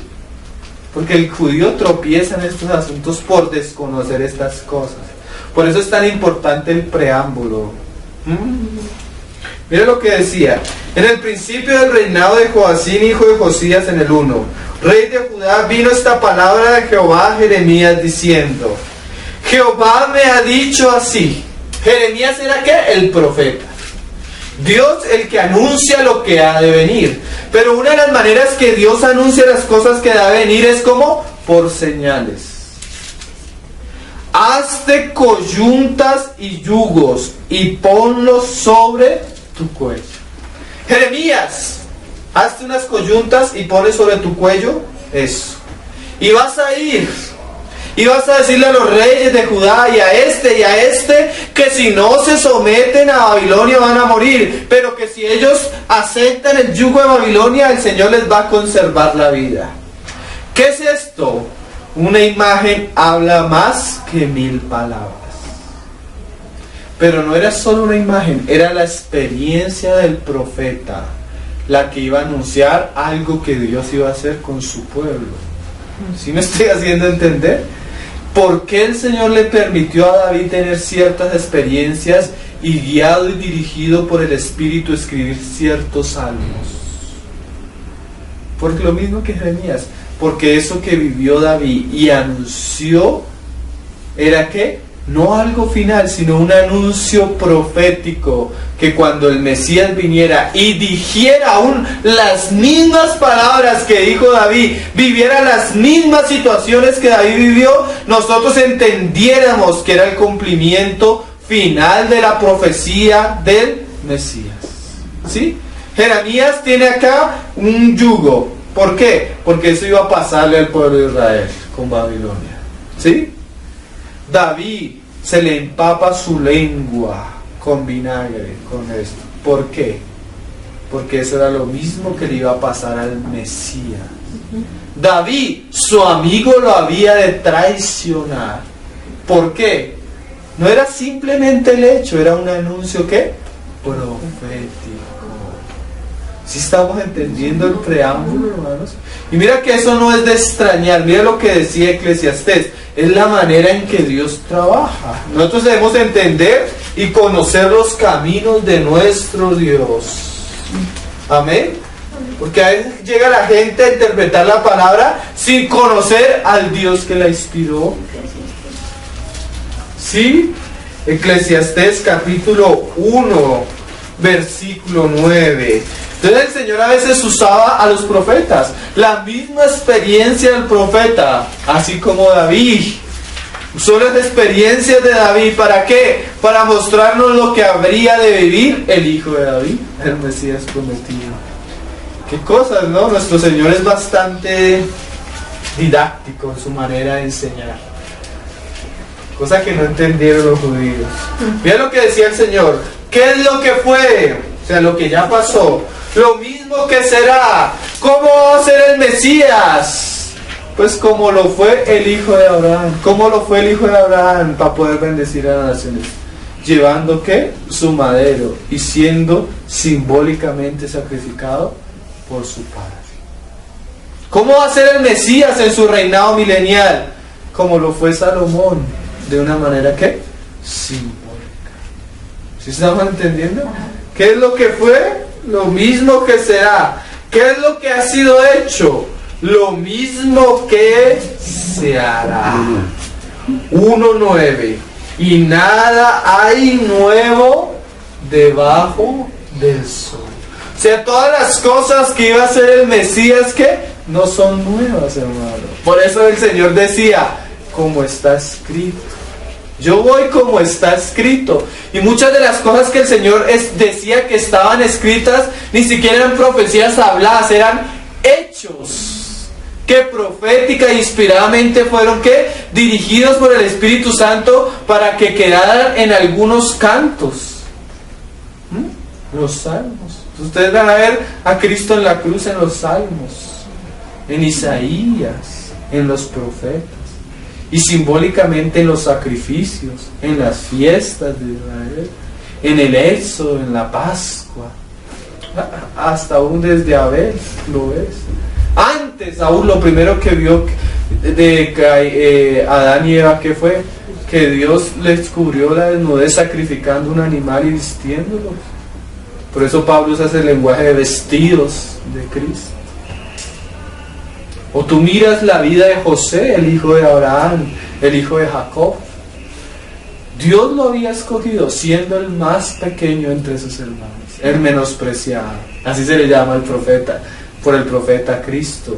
Porque el judío tropieza en estos asuntos por desconocer estas cosas. Por eso es tan importante el preámbulo. Mira lo que decía. En el principio del reinado de Joacín, hijo de Josías, en el 1, rey de Judá, vino esta palabra de Jehová a Jeremías diciendo: Jehová me ha dicho así. Jeremías era ¿qué? El profeta. Dios el que anuncia lo que ha de venir. Pero una de las maneras que Dios anuncia las cosas que ha de venir es como por señales. Hazte coyuntas y yugos y ponlos sobre tu cuello. Jeremías, hazte unas coyuntas y pones sobre tu cuello eso. Y vas a ir y vas a decirle a los reyes de Judá y a este que si no se someten a Babilonia van a morir, pero que si ellos aceptan el yugo de Babilonia, el Señor les va a conservar la vida. ¿Qué es esto? Una imagen habla más que 1000 palabras. Pero no era solo una imagen, era la experiencia del profeta, la que iba a anunciar algo que Dios iba a hacer con su pueblo. ¿Sí me estoy haciendo entender? ¿Por qué el Señor le permitió a David tener ciertas experiencias y guiado y dirigido por el Espíritu escribir ciertos salmos? Porque lo mismo que Jeremías, porque eso que vivió David y anunció era ¿qué? No algo final, sino un anuncio profético, que cuando el Mesías viniera y dijera aún las mismas palabras que dijo David, viviera las mismas situaciones que David vivió, nosotros entendiéramos que era el cumplimiento final de la profecía del Mesías. ¿Sí? Jeremías tiene acá un yugo. ¿Por qué? Porque eso iba a pasarle al pueblo de Israel con Babilonia. ¿Sí? David se le empapa su lengua con vinagre, con esto. ¿Por qué? Porque eso era lo mismo que le iba a pasar al Mesías. David, su amigo, lo había de traicionar. ¿Por qué? No era simplemente el hecho, era un anuncio ¿qué? Profético. ¿Sí estamos entendiendo el preámbulo, hermanos? Y mira que eso no es de extrañar. Mira lo que decía Eclesiastés. Es la manera en que Dios trabaja. Nosotros debemos entender y conocer los caminos de nuestro Dios. Amén. Porque a veces llega la gente a interpretar la palabra sin conocer al Dios que la inspiró. ¿Sí? Eclesiastés capítulo 1, versículo 9. Entonces el Señor a veces usaba a los profetas, la misma experiencia del profeta, así como David. Usó las experiencias de David, ¿para qué? Para mostrarnos lo que habría de vivir el hijo de David, el Mesías prometido. Qué cosas, ¿no? Nuestro Señor es bastante didáctico en su manera de enseñar. Cosa que no entendieron los judíos. Mira lo que decía el Señor. ¿Qué es lo que fue? O sea, lo que ya pasó. Lo mismo que será. ¿Cómo va a ser el Mesías? Pues como lo fue el hijo de Abraham. ¿Cómo lo fue el hijo de Abraham para poder bendecir a las naciones? Llevando ¿qué? Su madero y siendo simbólicamente sacrificado por su padre. ¿Cómo va a ser el Mesías en su reinado milenial? Como lo fue Salomón, de una manera ¿qué? Simbólica. ¿Sí estamos entendiendo? ¿Qué es lo que fue? Lo mismo que será. ¿Qué es lo que ha sido hecho? Lo mismo que se hará. 1:9. Y nada hay nuevo debajo del sol. O sea, todas las cosas que iba a hacer el Mesías, ¿qué? No son nuevas, hermano. Por eso el Señor decía, como está escrito. Yo voy como está escrito. Y muchas de las cosas que el Señor decía que estaban escritas, ni siquiera eran profecías habladas, eran hechos que profética e inspiradamente fueron ¿qué? Dirigidos por el Espíritu Santo para que quedaran en algunos cantos. Los salmos. Ustedes van a ver a Cristo en la cruz en los salmos, en Isaías, en los profetas. Y simbólicamente en los sacrificios, en las fiestas de Israel, en el Éxodo, en la Pascua, hasta aún desde Abel, lo ves. Antes aún lo primero que vio de Adán y Eva, ¿qué fue? Que Dios les cubrió la desnudez sacrificando un animal y vistiéndolos. Por eso Pablo usa ese lenguaje de vestidos de Cristo. O tú miras la vida de José, el hijo de Abraham, el hijo de Jacob. Dios lo había escogido siendo el más pequeño entre sus hermanos, el menospreciado. Así se le llama al profeta, por el profeta Cristo.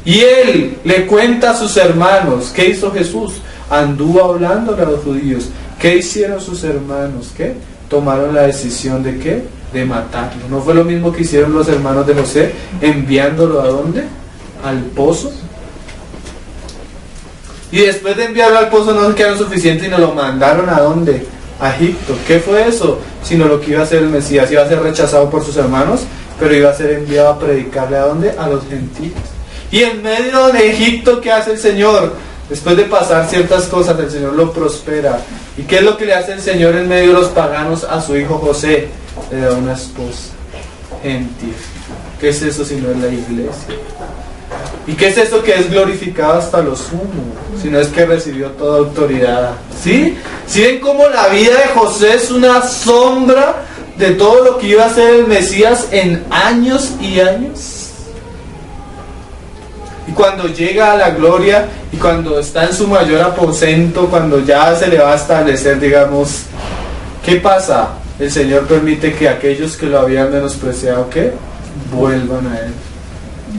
Y él le cuenta a sus hermanos, ¿qué hizo Jesús? Anduvo hablándole a los judíos. ¿Qué hicieron sus hermanos? ¿Qué? Tomaron la decisión de ¿qué? De matarlo. ¿No fue lo mismo que hicieron los hermanos de José, enviándolo a dónde? Al pozo. Y después de enviarlo al pozo no se quedaron suficientes y nos lo mandaron ¿a dónde? A Egipto. ¿Qué fue eso? Sino lo que iba a hacer el Mesías. Iba a ser rechazado por sus hermanos, pero iba a ser enviado a predicarle ¿a dónde? A los gentiles. Y en medio de Egipto, ¿qué hace el Señor? Después de pasar ciertas cosas, el Señor lo prospera. ¿Y qué es lo que le hace el Señor en medio de los paganos a su hijo José? Le da una esposa gentil. ¿Qué es eso si no es la iglesia? ¿Y qué es eso que es glorificado hasta lo sumo? Si no es que recibió toda autoridad. ¿Sí? ¿Sí ven cómo la vida de José es una sombra de todo lo que iba a ser el Mesías en años y años? Y cuando llega a la gloria y cuando está en su mayor aposento, cuando ya se le va a establecer, digamos, ¿qué pasa? El Señor permite que aquellos que lo habían menospreciado, ¿qué? Vuelvan a Él.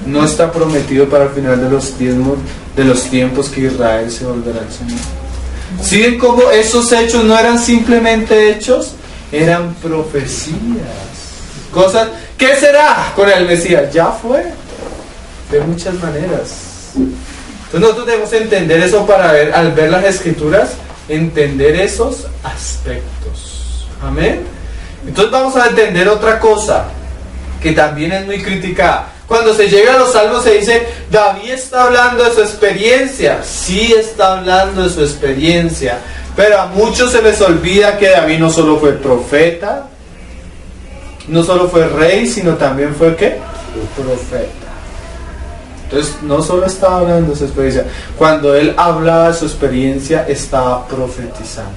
No está prometido para el final de los tiempos que Israel se volverá al Señor. ¿Sí ven cómo esos hechos no eran simplemente hechos? Eran profecías. Cosas, ¿qué será con el Mesías? Ya fue. De muchas maneras. Entonces nosotros debemos entender eso para ver, al ver las Escrituras, entender esos aspectos. Amén. Entonces vamos a entender otra cosa que también es muy criticada. Cuando se llega a los salmos se dice, David está hablando de su experiencia. Sí está hablando de su experiencia, pero a muchos se les olvida que David no solo fue profeta, no solo fue rey, sino también fue ¿qué? Profeta. Entonces no solo estaba hablando de su experiencia, cuando él hablaba de su experiencia estaba profetizando.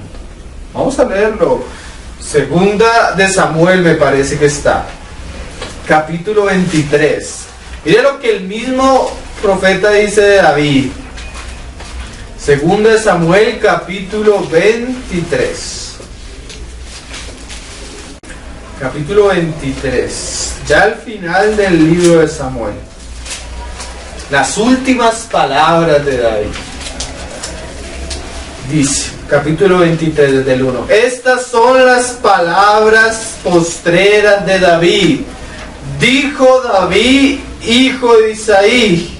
Vamos a leerlo. Segunda de Samuel me parece que está, capítulo 23. Mire lo que el mismo profeta dice de David. Segunda de Samuel, capítulo 23. Capítulo 23. Ya al final del libro de Samuel. Las últimas palabras de David. Dice, capítulo 23, desde el 1. Estas son las palabras postreras de David. Dijo David, hijo de Isaí.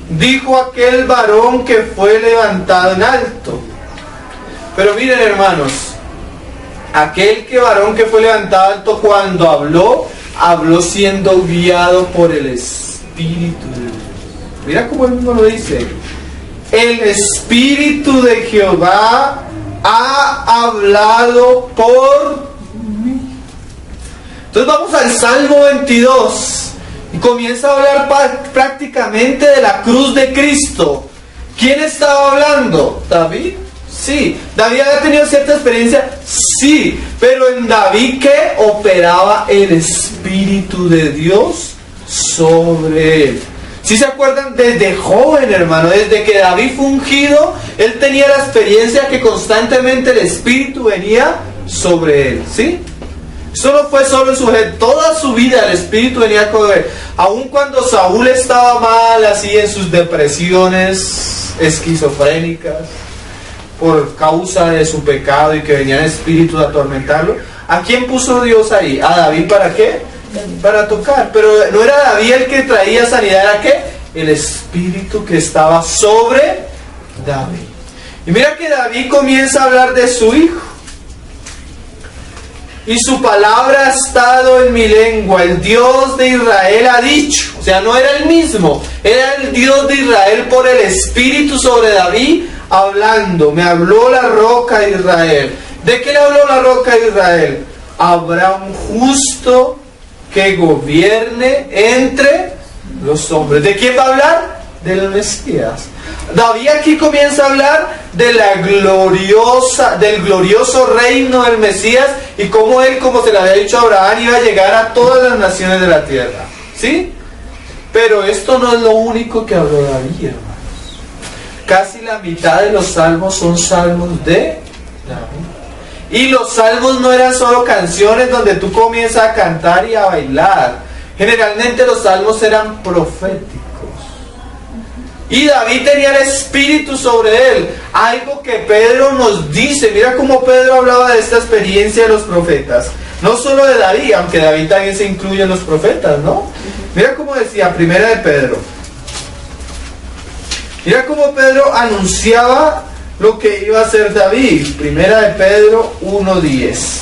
Dijo aquel varón que fue levantado en alto. Pero miren, hermanos, aquel varón que fue levantado alto, cuando habló siendo guiado por el Espíritu de Dios. Mira cómo él mismo lo dice. El Espíritu de Jehová ha hablado por mí. Entonces vamos al Salmo 22 y comienza a hablar prácticamente de la cruz de Cristo. ¿Quién estaba hablando? ¿David? Sí. ¿David había tenido cierta experiencia? Sí. Pero en David, ¿qué? Operaba el Espíritu de Dios sobre él. ¿Sí se acuerdan? Desde joven, hermano, desde que David fue ungido, él tenía la experiencia que constantemente el Espíritu venía sobre él, ¿sí? Eso no fue solo en su vida, toda su vida el Espíritu venía con él. Aun cuando Saúl estaba mal, así en sus depresiones esquizofrénicas, por causa de su pecado y que venían espíritus a atormentarlo, ¿a quién puso Dios ahí? ¿A David para qué? Para tocar. Pero no era David el que traía sanidad, ¿era qué? El Espíritu que estaba sobre David. Y mira que David comienza a hablar de su hijo. Y su palabra ha estado en mi lengua. El Dios de Israel ha dicho. O sea, no era el mismo. Era el Dios de Israel por el Espíritu sobre David hablando. Me habló la roca de Israel. ¿De qué le habló la roca de Israel? Habrá un justo que gobierne entre los hombres. ¿De quién va a hablar? Del Mesías. David aquí comienza a hablar de del glorioso reino del Mesías y cómo él, como se le había dicho a Abraham, iba a llegar a todas las naciones de la tierra. ¿Sí? Pero esto no es lo único que habló David, hermanos. Casi la mitad de los salmos son salmos de David. Y los salmos no eran solo canciones donde tú comienzas a cantar y a bailar. Generalmente los salmos eran proféticos. Y David tenía el Espíritu sobre él. Algo que Pedro nos dice. Mira cómo Pedro hablaba de esta experiencia de los profetas. No solo de David, aunque David también se incluye en los profetas, ¿no? Mira cómo decía, primera de Pedro. Mira cómo Pedro anunciaba lo que iba a hacer David. Primera de Pedro 1:10.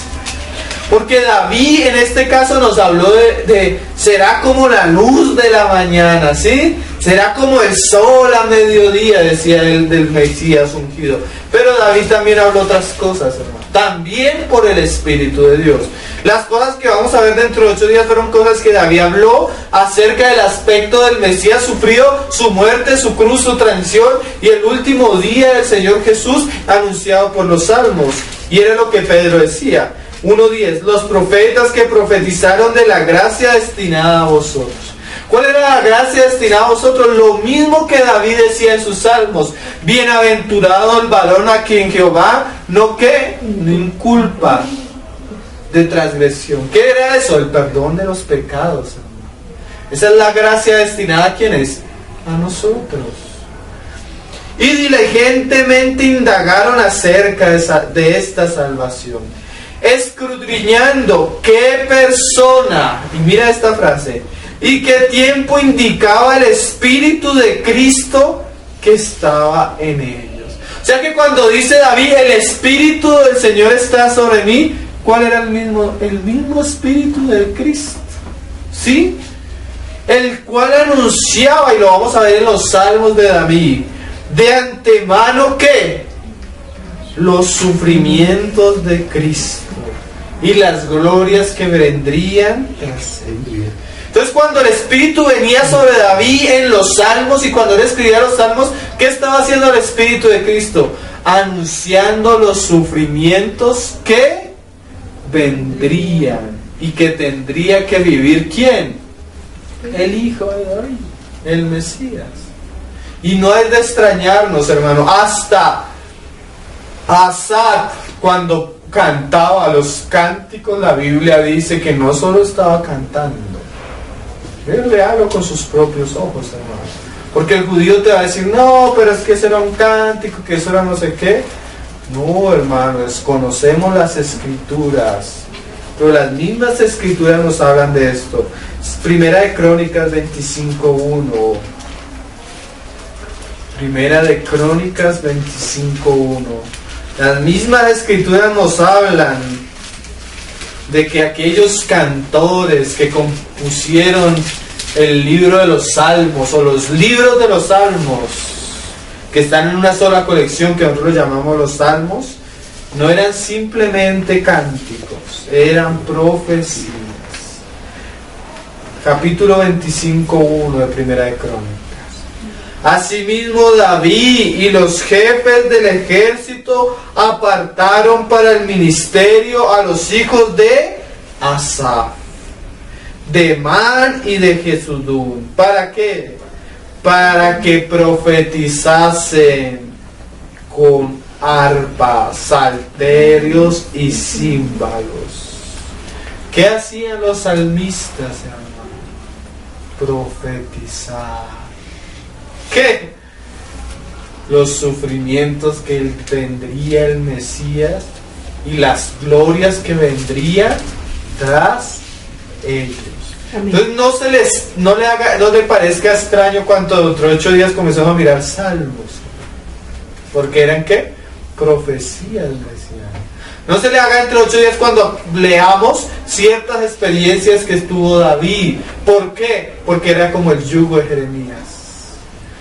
Porque David en este caso nos habló de será como la luz de la mañana, ¿sí? Será como el sol a mediodía, decía él del Mesías ungido. Pero David también habló otras cosas, hermano. también por el Espíritu de Dios. Las cosas que vamos a ver dentro de 8 días fueron cosas que David habló acerca del aspecto del Mesías sufrido, su muerte, su cruz, su traición y el último día del Señor Jesús anunciado por los salmos. Y era lo que Pedro decía. 1:10, los profetas que profetizaron de la gracia destinada a vosotros. ¿Cuál era la gracia destinada a vosotros? Lo mismo que David decía en sus salmos. Bienaventurado el varón a quien Jehová no inculpa de transgresión. ¿Qué era eso? El perdón de los pecados, hermano. Esa es la gracia destinada a ¿quiénes? A nosotros. Y diligentemente indagaron acerca de esta salvación, escudriñando qué persona, y mira esta frase, y qué tiempo indicaba el Espíritu de Cristo que estaba en ellos. O sea que cuando dice David, el Espíritu del Señor está sobre mí, ¿cuál era el mismo Espíritu del Cristo? ¿Sí? El cual anunciaba, y lo vamos a ver en los salmos de David, de antemano que los sufrimientos de Cristo y las glorias que vendrían tras él. Entonces cuando el Espíritu venía sobre David en los salmos y cuando él escribía los salmos, ¿qué estaba haciendo el Espíritu de Cristo? Anunciando los sufrimientos que vendrían y que tendría que vivir ¿quién? El Hijo de David, el Mesías. Y no es de extrañarnos, hermano, hasta Asaf, cuando cantaba los cánticos, la Biblia dice que no solo estaba cantando, él véalo con sus propios ojos, hermano. Porque el judío te va a decir, no, pero es que eso era un cántico, que eso era no sé qué. No, hermanos, conocemos las Escrituras, pero las mismas Escrituras nos hablan de esto. Primera de Crónicas 25:1. Primera de Crónicas 25:1. Las mismas Escrituras nos hablan de que aquellos cantores que compusieron el libro de los Salmos o los libros de los Salmos, que están en una sola colección que nosotros llamamos los Salmos, no eran simplemente cánticos, eran profecías. Capítulo 25:1 de Primera de Crónicas. Asimismo David y los jefes del ejército apartaron para el ministerio a los hijos de Asaf, de Man y de Jesudún. ¿Para qué? Para que profetizasen con arpas, salterios y címbalos. ¿Qué hacían los salmistas, hermano? Profetizar. ¿Qué? Los sufrimientos que tendría el Mesías y las glorias que vendrían tras ellos. Amén. Entonces no le parezca extraño cuando dentro de 8 días comenzamos a mirar salmos, porque eran ¿qué? Profecías mesiánicas. No se le haga entre 8 días cuando leamos ciertas experiencias que estuvo David. ¿Por qué? Porque era como el yugo de Jeremías.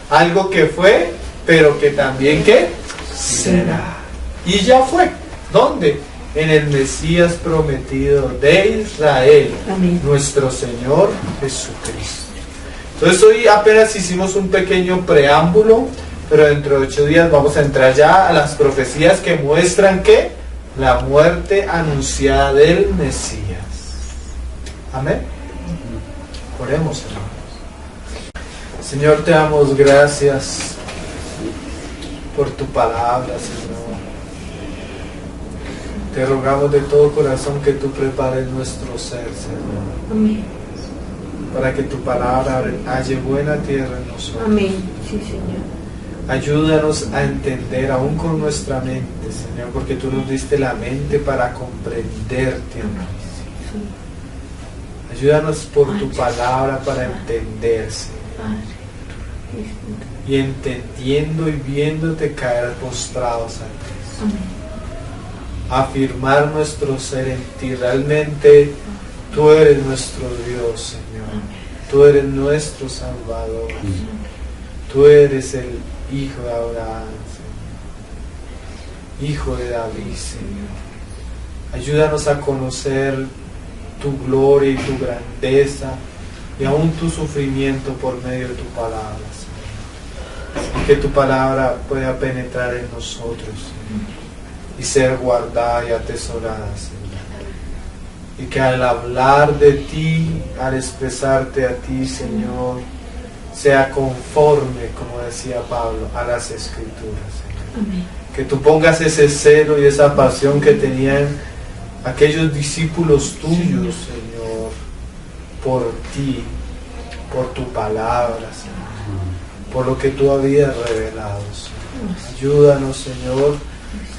Algo que fue, pero que también ¿qué? Será. Y ya fue. ¿Dónde? En el Mesías prometido de Israel. Amén. Nuestro Señor Jesucristo. Entonces hoy apenas hicimos un pequeño preámbulo, pero dentro de 8 días vamos a entrar ya a las profecías que muestran que la muerte anunciada del Mesías. Amén. Oremos, hermanos. Señor, te damos gracias por tu palabra, Señor. Te rogamos de todo corazón que tú prepares nuestro ser, Señor. Amén. Para que tu palabra halle buena tierra en nosotros. Amén. Sí, Señor. Ayúdanos a entender aún con nuestra mente, Señor, porque tú nos diste la mente para comprenderte, Amén. Sí. Ayúdanos por tu palabra para entender, Señor. Y entendiendo y viéndote caer postrados ante ti. Amén. Afirmar nuestro ser en ti. Realmente tú eres nuestro Dios, Señor. Tú eres nuestro Salvador. Tú eres el Hijo de Abraham, Señor. Hijo de David, Señor. Ayúdanos a conocer tu gloria y tu grandeza y aún tu sufrimiento por medio de tu palabra, Señor. Y que tu palabra pueda penetrar en nosotros, Señor, y ser guardada y atesorada, Señor. Y que al hablar de ti, al expresarte a ti, Señor, sea conforme, como decía Pablo, a las Escrituras, Señor. Amén. Que tú pongas ese celo y esa pasión que tenían aquellos discípulos tuyos, Señor, por ti, por tu palabra, Señor, por lo que tú habías revelado, Señor. Ayúdanos, Señor,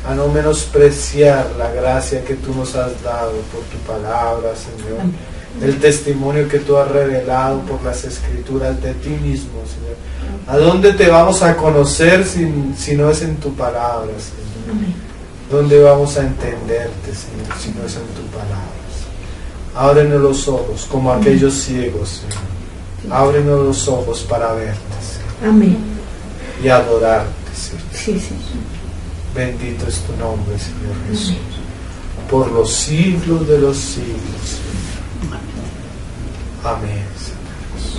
a no menospreciar la gracia que tú nos has dado por tu palabra, Señor. El testimonio que tú has revelado por las Escrituras de ti mismo, Señor. ¿A dónde te vamos a conocer si no es en tu palabra, Señor? ¿Dónde vamos a entenderte, Señor, si no es en tu palabra? Ábrenos los ojos como aquellos ciegos, Señor. Ábrenos los ojos para verte, Señor. Amén. Y adorarte, Señor. Sí, sí. Bendito es tu nombre, Señor Jesús. Por los siglos de los siglos. Amén.